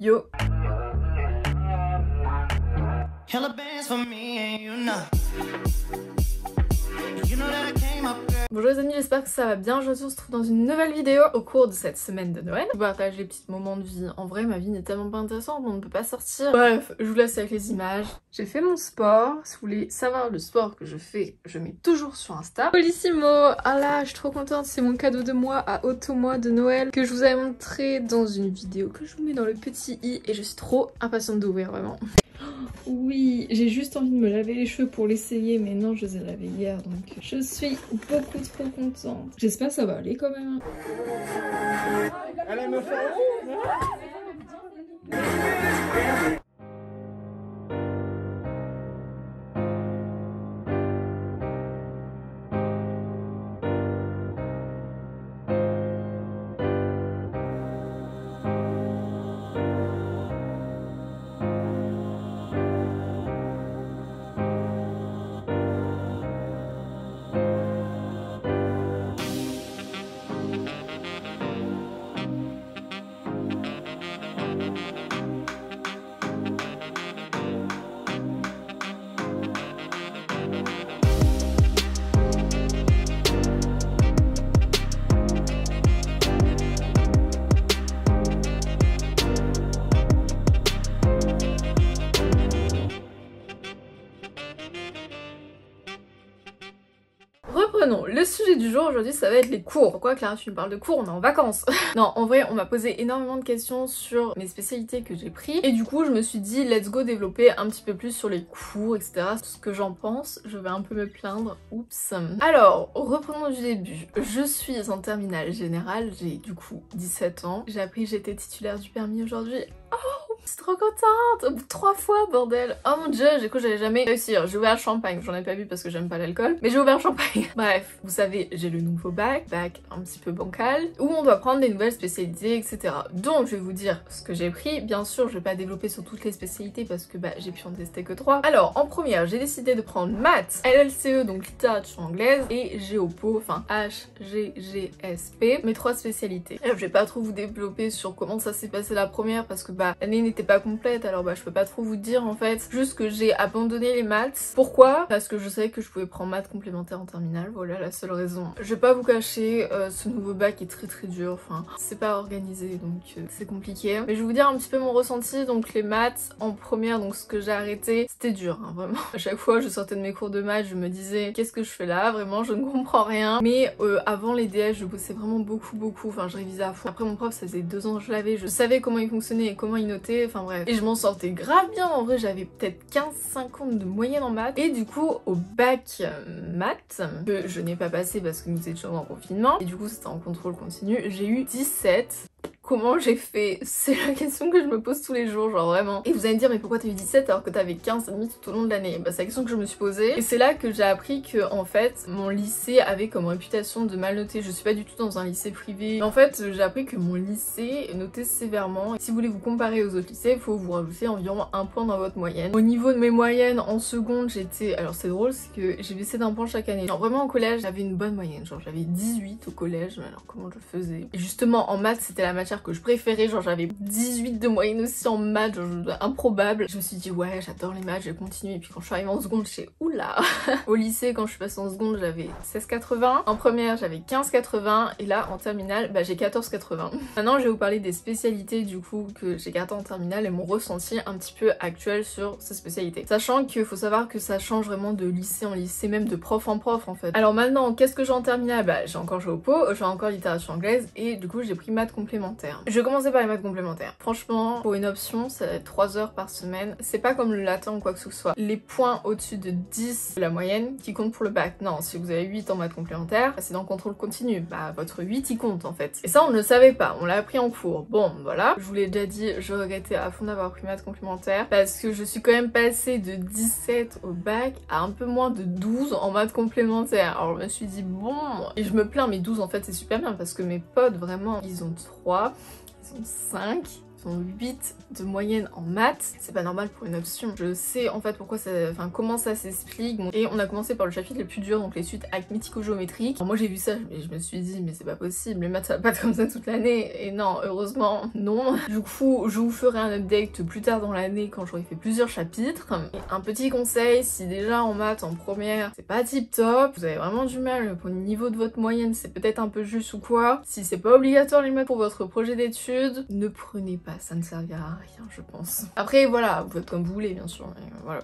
Yo. Bonjour les amis, j'espère que ça va bien. Aujourd'hui on se retrouve dans une nouvelle vidéo au cours de cette semaine de Noël. Je vous partage les petits moments de vie. En vrai ma vie n'est tellement pas intéressante, on ne peut pas sortir. Bref, je vous laisse avec les images. J'ai fait mon sport. Si vous voulez savoir le sport que je fais, je mets toujours sur Insta. Polissimo, ah là je suis trop contente, c'est mon cadeau de moi à Auto-moi de Noël que je vous avais montré dans une vidéo que je vous mets dans le petit i et je suis trop impatiente d'ouvrir vraiment. Oui, j'ai juste envie de me laver les cheveux pour l'essayer, mais non, je les ai lavés hier, donc je suis beaucoup trop contente. J'espère que ça va aller quand même. Elle me fait Reprenons, le sujet du jour aujourd'hui ça va être les cours. Pourquoi Clara tu me parles de cours? On est en vacances. Non en vrai on m'a posé énormément de questions sur mes spécialités que j'ai pris et du coup je me suis dit let's go développer un petit peu plus sur les cours etc. Ce que j'en pense, je vais un peu me plaindre, oups. Alors reprenons du début. Je suis en terminale générale, j'ai du coup 17 ans. J'ai appris que j'étais titulaire du permis aujourd'hui. Oh, je suis trop contente! Au bout de 3 fois, bordel! Oh mon dieu, j'ai cru que j'allais jamais réussir. J'ai ouvert le champagne, j'en ai pas vu parce que j'aime pas l'alcool, mais j'ai ouvert le champagne. Bref, vous savez, j'ai le nouveau bac un petit peu bancal, où on doit prendre des nouvelles spécialités, etc. Donc, je vais vous dire ce que j'ai pris. Bien sûr, je vais pas développer sur toutes les spécialités parce que j'ai pu en tester que 3. Alors, en première, j'ai décidé de prendre maths, LLCE, donc littérature anglaise, et Géopo, enfin HGGSP, mes 3 spécialités. Alors, je vais pas trop vous développer sur comment ça s'est passé la première parce que l'année n'était pas complète, alors je peux pas trop vous dire en fait. Juste que j'ai abandonné les maths. Pourquoi? Parce que je savais que je pouvais prendre maths complémentaires en terminale, voilà la seule raison. Je vais pas vous cacher, ce nouveau bac est très dur, enfin c'est pas organisé donc c'est compliqué. Mais je vais vous dire un petit peu mon ressenti. Donc les maths en première, donc ce que j'ai arrêté, c'était dur hein, vraiment. À chaque fois je sortais de mes cours de maths, je me disais qu'est-ce que je fais là, vraiment je ne comprends rien. Mais avant les DS je bossais vraiment beaucoup, enfin je révisais à fond. Après mon prof ça faisait 2 ans que je l'avais, je savais comment il fonctionnait et comment il notait, enfin bref. Et je m'en sortais grave bien, en vrai j'avais peut-être 15-50 de moyenne en maths. Et du coup au bac maths, que je n'ai pas passé parce que nous étions en confinement, et du coup c'était en contrôle continu, j'ai eu 17. Comment j'ai fait? C'est la question que je me pose tous les jours, genre vraiment. Et vous allez me dire mais pourquoi t'as eu 17 alors que t'avais 15 et demi tout au long de l'année? C'est la question que je me suis posée. Et c'est là que j'ai appris que en fait mon lycée avait comme réputation de mal noter. Je suis pas du tout dans un lycée privé. Mais en fait j'ai appris que mon lycée notait sévèrement. Et si vous voulez vous comparer aux autres lycées, il faut vous rajouter environ 1 point dans votre moyenne. Au niveau de mes moyennes en seconde j'étais... Alors c'est drôle, c'est que j'ai baissé d'1 point chaque année. Genre vraiment au collège j'avais une bonne moyenne. Genre j'avais 18 au collège, mais alors comment je faisais? Et justement en maths c'était la matière que je préférais, genre j'avais 18 de moyenne aussi en maths, genre improbable. Je me suis dit ouais j'adore les maths, je vais continuer. Et puis quand je suis arrivée en seconde, je sais oula. Au lycée quand je suis passée en seconde j'avais 16,80, en première j'avais 15,80 et là en terminale j'ai 14,80. Maintenant je vais vous parler des spécialités du coup que j'ai gardées en terminale et mon ressenti un petit peu actuel sur ces spécialités. Sachant qu'il faut savoir que ça change vraiment de lycée en lycée, même de prof en prof en fait. Alors maintenant qu'est-ce que j'ai en terminale? J'ai encore Géopo, j'ai encore littérature anglaise et du coup j'ai pris maths complémentaires. Je vais commencer par les maths complémentaires. Franchement, pour une option, ça va être 3 heures par semaine. C'est pas comme le latin ou quoi que ce soit. Les points au-dessus de 10 de la moyenne qui comptent pour le bac. Non, si vous avez 8 en maths complémentaires, c'est dans le contrôle continu. Votre 8 il compte en fait. Et ça on ne le savait pas, on l'a appris en cours. Bon voilà, je vous l'ai déjà dit, je regrettais à fond d'avoir pris maths complémentaires parce que je suis quand même passée de 17 au bac à un peu moins de 12 en maths complémentaires. Alors je me suis dit bon, et je me plains mais 12 en fait c'est super bien parce que mes potes vraiment ils ont 3, ils ont 5, Ils ont 8 de moyenne en maths. C'est pas normal pour une option. Je sais en fait pourquoi ça, comment ça s'explique. Bon, et on a commencé par le chapitre le plus dur, donc les suites arithmético-géométriques. Moi j'ai vu ça, mais je me suis dit mais c'est pas possible, les maths ça va pas être comme ça toute l'année. Et non, heureusement non. Du coup, je vous ferai un update plus tard dans l'année quand j'aurai fait plusieurs chapitres. Et un petit conseil, si déjà en maths en première c'est pas tip top, vous avez vraiment du mal au niveau de votre moyenne, c'est peut-être un peu juste ou quoi. Si c'est pas obligatoire les maths pour votre projet d'études, ne prenez pas, ça ne servira à rien je pense. Après voilà, vous faites comme vous voulez bien sûr, mais voilà.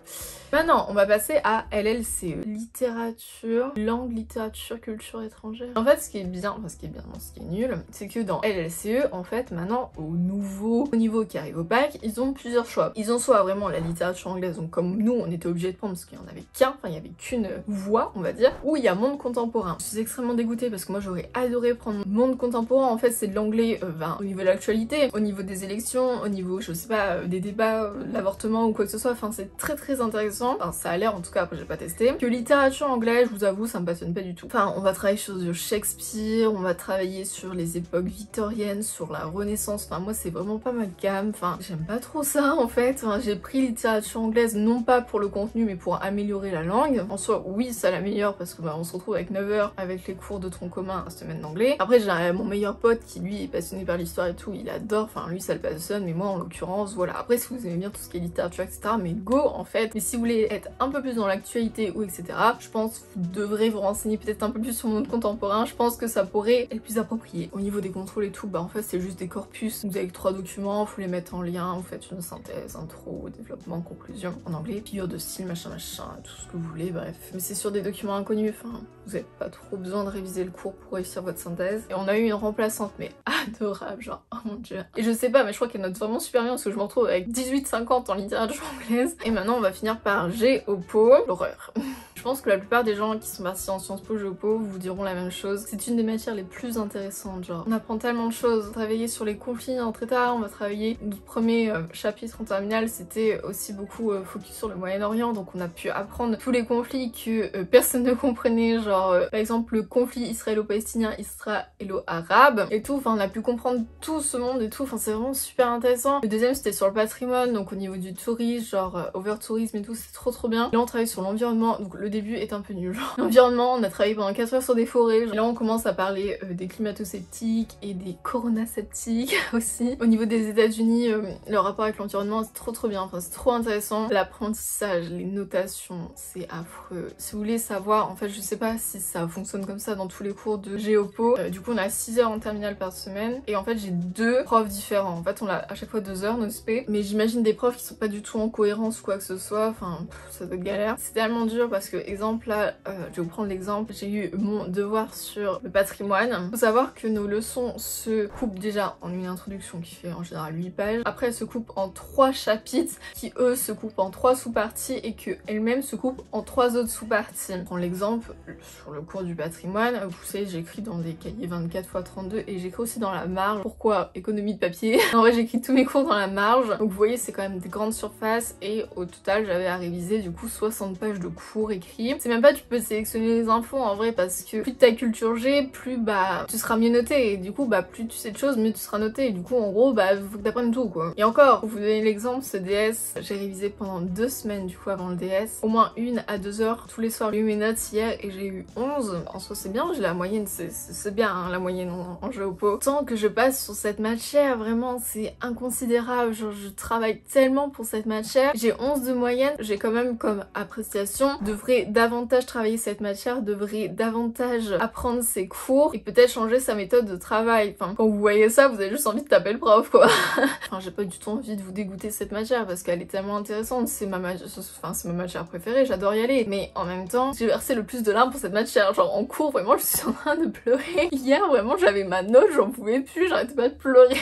Maintenant, on va passer à LLCE. Littérature, langue, littérature, culture étrangère. En fait, ce qui est bien, non, ce qui est nul, c'est que dans LLCE, en fait, maintenant, au niveau qui arrive au bac, ils ont plusieurs choix. Ils ont soit vraiment la littérature anglaise, donc comme nous, on était obligés de prendre, parce qu'il y en avait qu'un, enfin, il y avait qu'une voie, on va dire, ou il y a monde contemporain. Je suis extrêmement dégoûtée parce que moi, j'aurais adoré prendre monde contemporain. En fait, c'est de l'anglais, au niveau de l'actualité, au niveau des élections, au niveau, je sais pas, des débats, l'avortement ou quoi que ce soit, enfin, c'est très très intéressant. Enfin, ça a l'air en tout cas, après j'ai pas testé. Que littérature anglaise, je vous avoue, ça me passionne pas du tout. Enfin, on va travailler sur du Shakespeare, on va travailler sur les époques victoriennes, sur la Renaissance. Enfin, moi, c'est vraiment pas ma gamme. Enfin, j'aime pas trop ça en fait. Enfin, j'ai pris littérature anglaise non pas pour le contenu, mais pour améliorer la langue. En soi, oui, ça l'améliore parce que bah, on se retrouve avec 9 heures avec les cours de tronc commun la semaine d'anglais. Après, j'ai mon meilleur pote qui lui est passionné par l'histoire et tout, il adore. Enfin, lui, ça le passionne, mais moi, en l'occurrence, voilà. Après, si vous aimez bien tout ce qui est littérature, etc., mais go en fait. Mais si vous voulez être un peu plus dans l'actualité ou etc, je pense que vous devrez vous renseigner peut-être un peu plus sur le monde contemporain. Je pense que ça pourrait être plus approprié. Au niveau des contrôles et tout, bah en fait c'est juste des corpus. Vous avez 3 documents, vous les mettez en lien, vous faites une synthèse, intro, développement, conclusion en anglais, figure de style, machin, tout ce que vous voulez, bref. Mais c'est sur des documents inconnus, enfin vous n'avez pas trop besoin de réviser le cours pour réussir votre synthèse. Et on a eu une remplaçante mais adorable, genre oh mon dieu. Et je sais pas, mais je crois qu'elle note vraiment super bien parce que je me retrouve avec 18,50 en littérature anglaise. Et maintenant on va finir par Géopo, l'horreur. Je pense que la plupart des gens qui sont partis en Sciences Po, Géopo vous diront la même chose. C'est une des matières les plus intéressantes, genre on apprend tellement de choses. On va travailler sur les conflits entre États, on va travailler, notre premier chapitre en terminale c'était aussi beaucoup focus sur le Moyen-Orient, donc on a pu apprendre tous les conflits que personne ne comprenait, genre par exemple le conflit israélo-palestinien, israélo-arabe et tout, enfin on a pu comprendre tout ce monde et tout, enfin c'est vraiment super intéressant. Le deuxième c'était sur le patrimoine, donc au niveau du tourisme, genre over-tourisme et tout, c'est trop bien. Là on travaille sur l'environnement, donc le début est un peu nul. L'environnement, on a travaillé pendant 4 heures sur des forêts. Là on commence à parler des climato-sceptiques et des corona-sceptiques aussi. Au niveau des États-Unis, le rapport avec l'environnement c'est trop bien, enfin c'est trop intéressant. L'apprentissage, les notations, c'est affreux. Si vous voulez savoir, en fait je sais pas si ça fonctionne comme ça dans tous les cours de Géopo. Du coup on a 6 heures en terminale par semaine et en fait j'ai 2 profs différents. En fait on a à chaque fois 2 heures nos spé, mais j'imagine des profs qui sont pas du tout en cohérence ou quoi que ce soit, enfin ça doit être galère. C'est tellement dur parce que exemple là, je vais vous prendre l'exemple, j'ai eu mon devoir sur le patrimoine. Faut savoir que nos leçons se coupent déjà en une introduction qui fait en général 8 pages, après elles se coupent en 3 chapitres qui eux se coupent en 3 sous-parties et que elles-mêmes se coupent en 3 autres sous-parties. Je prends l'exemple sur le cours du patrimoine, vous savez j'écris dans des cahiers 24×32 et j'écris aussi dans la marge. Pourquoi économie de papier? En vrai j'écris tous mes cours dans la marge, donc vous voyez c'est quand même des grandes surfaces et au total j'avais à réviser du coup 60 pages de cours écrits. C'est même pas tu peux sélectionner les infos en vrai parce que plus ta culture G, plus bah tu seras mieux noté et du coup bah plus tu sais de choses mieux tu seras noté et du coup en gros bah faut que t'apprennes tout quoi. Et encore, pour vous donner l'exemple, ce DS j'ai révisé pendant 2 semaines du coup avant le DS, au moins 1 à 2 heures tous les soirs. J'ai eu mes notes hier et j'ai eu 11, en soi c'est bien, j'ai la moyenne, c'est bien hein, la moyenne en Géopo. Tant que je passe sur cette matière, vraiment c'est inconsidérable, genre je travaille tellement pour cette matière, j'ai 11 de moyenne, j'ai quand même comme appréciation, devrais davantage travailler cette matière, devrait davantage apprendre ses cours et peut-être changer sa méthode de travail. Enfin, quand vous voyez ça, vous avez juste envie de taper le prof quoi. Enfin, j'ai pas du tout envie de vous dégoûter cette matière parce qu'elle est tellement intéressante, c'est ma matière préférée, j'adore y aller. Mais en même temps, j'ai versé le plus de larmes pour cette matière. Genre en cours, vraiment, je suis en train de pleurer. Hier, vraiment, j'avais ma note, j'en pouvais plus, j'arrêtais pas de pleurer.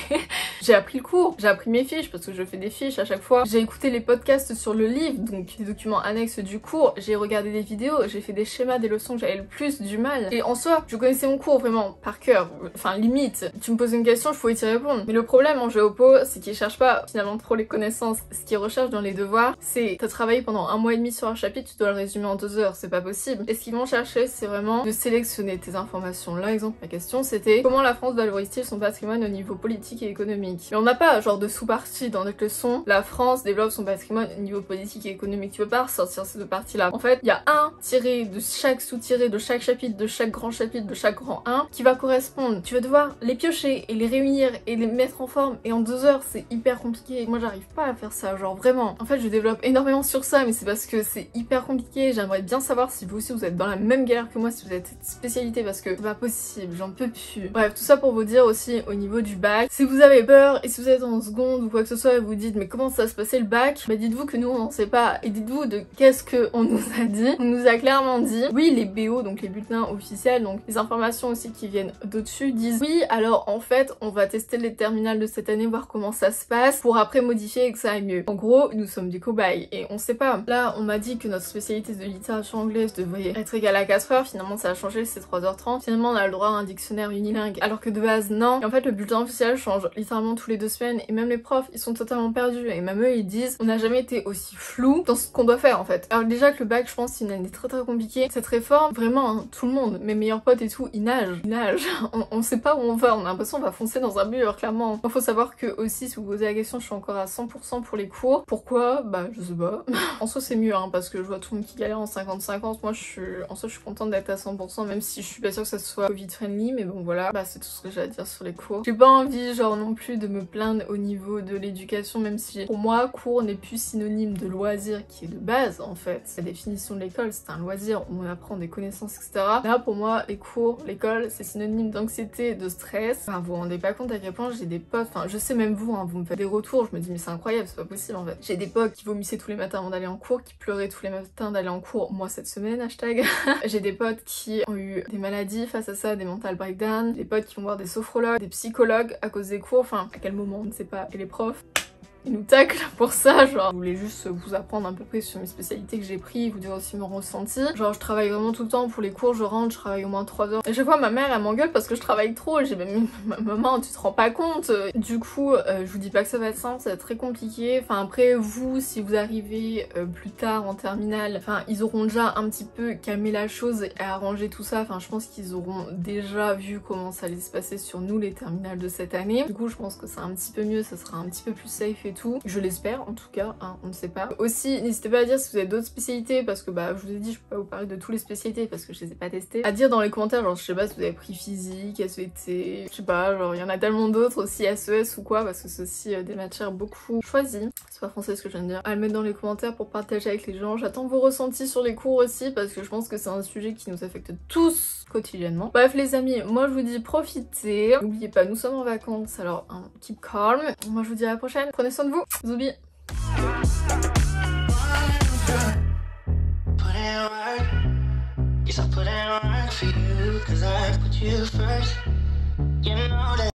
J'ai appris le cours, j'ai appris mes fiches parce que je fais des fiches à chaque fois. J'ai écouté les podcasts sur le livre, donc les documents annexes du cours. J'ai regardé regardé des vidéos, j'ai fait des schémas des leçons que j'avais le plus du mal. Et en soi, je connaissais mon cours vraiment par cœur. Enfin, limite, tu me poses une question, je pouvais t'y répondre. Mais le problème en géopo, c'est qu'ils cherchent pas finalement trop les connaissances. Ce qu'ils recherchent dans les devoirs, c'est t'as travaillé pendant 1 mois et demi sur un chapitre, tu dois le résumer en 2 heures, c'est pas possible. Et ce qu'ils vont chercher, c'est vraiment de sélectionner tes informations. Là, exemple, ma question, c'était comment la France valorise-t-il son patrimoine au niveau politique et économique. Et on n'a pas genre de sous-partie dans notre leçon. La France développe son patrimoine au niveau politique et économique. Tu peux pas ressortir ces deux parties-là. En fait, il y a un tiré de chaque sous-tiré de chaque chapitre, de chaque grand chapitre, de chaque grand 1 qui va correspondre. Tu vas devoir les piocher et les réunir et les mettre en forme. Et en 2 heures, c'est hyper compliqué. Moi, j'arrive pas à faire ça, genre vraiment. En fait, je développe énormément sur ça, mais c'est parce que c'est hyper compliqué. J'aimerais bien savoir si vous aussi vous êtes dans la même galère que moi, si vous êtes cette spécialité, parce que c'est pas possible, j'en peux plus. Bref, tout ça pour vous dire aussi au niveau du bac. Si vous avez peur et si vous êtes en seconde ou quoi que ce soit et vous dites mais comment ça va se passer le bac, bah dites-vous que nous on n'en sait pas et dites-vous de qu'est-ce qu'on nous a dit. On nous a clairement dit, oui les BO, donc les bulletins officiels, donc les informations aussi qui viennent d'au-dessus disent oui alors en fait on va tester les terminales de cette année, voir comment ça se passe pour après modifier et que ça aille mieux. En gros, nous sommes des cobayes et on sait pas. Là on m'a dit que notre spécialité de littérature anglaise devrait être égale à 4 heures, finalement ça a changé, c'est 3h30. Finalement on a le droit à un dictionnaire unilingue alors que de base non. Et en fait le bulletin officiel change littéralement tous les 2 semaines et même les profs ils sont totalement perdus et même eux ils disent on n'a jamais été aussi flou dans ce qu'on doit faire en fait. Alors déjà que le bac je pense c'est une année très compliquée. Cette réforme vraiment hein, tout le monde, mes meilleurs potes et tout ils nagent. On sait pas où on va, on a l'impression qu'on va foncer dans un mur clairement. Il faut savoir que aussi si vous posez la question je suis encore à 100% pour les cours. Pourquoi? Bah je sais pas. En soi c'est mieux hein, parce que je vois tout le monde qui galère en 50-50. Moi en soi je suis contente d'être à 100% même si je suis pas sûre que ça soit Covid friendly, mais bon voilà, bah c'est tout ce que j'ai à dire sur les cours. J'ai pas envie genre non plus de me plaindre au niveau de l'éducation, même si pour moi cours n'est plus synonyme de loisir qui est de base en fait. La définition de l'école c'est un loisir où on apprend des connaissances etc. Là pour moi les cours, l'école c'est synonyme d'anxiété, de stress. Enfin vous vous rendez pas compte à quel point j'ai des potes, enfin je sais même vous hein, vous me faites des retours, je me dis mais c'est incroyable, c'est pas possible en fait. J'ai des potes qui vomissaient tous les matins avant d'aller en cours, qui pleuraient tous les matins d'aller en cours, moi cette semaine hashtag. J'ai des potes qui ont eu des maladies face à ça, des mental breakdown, des potes qui vont voir des sophrologues, des psychologues à cause des cours, enfin à quel moment on ne sait pas, et les profs ils nous taclent pour ça, genre je voulais juste vous apprendre à peu près sur mes spécialités que j'ai pris, vous dire aussi mon ressenti. Genre je travaille vraiment tout le temps pour les cours, je rentre, je travaille au moins 3 heures. Et chaque fois ma mère elle m'engueule parce que je travaille trop, j'ai même maman tu te rends pas compte. Du coup je vous dis pas que ça va être simple, ça va être très compliqué. Enfin après vous si vous arrivez plus tard en terminale, enfin ils auront déjà un petit peu calmé la chose et arrangé tout ça. Enfin je pense qu'ils auront déjà vu comment ça allait se passer sur nous les terminales de cette année. Du coup je pense que c'est un petit peu mieux, ça sera un petit peu plus safe et tout. Je l'espère en tout cas, hein, on ne sait pas. Aussi, n'hésitez pas à dire si vous avez d'autres spécialités parce que bah je vous ai dit je peux pas vous parler de toutes les spécialités parce que je les ai pas testées. À dire dans les commentaires genre je sais pas si vous avez pris physique, SVT, je sais pas, genre il y en a tellement d'autres aussi, SES ou quoi parce que c'est aussi des matières beaucoup choisies. C'est pas français ce que je viens de dire. À le mettre dans les commentaires pour partager avec les gens. J'attends vos ressentis sur les cours aussi parce que je pense que c'est un sujet qui nous affecte tous quotidiennement. Bref les amis, moi je vous dis profitez. N'oubliez pas, nous sommes en vacances alors hein, keep calm. Moi je vous dis à la prochaine, prenez soin de vous. Zoubi.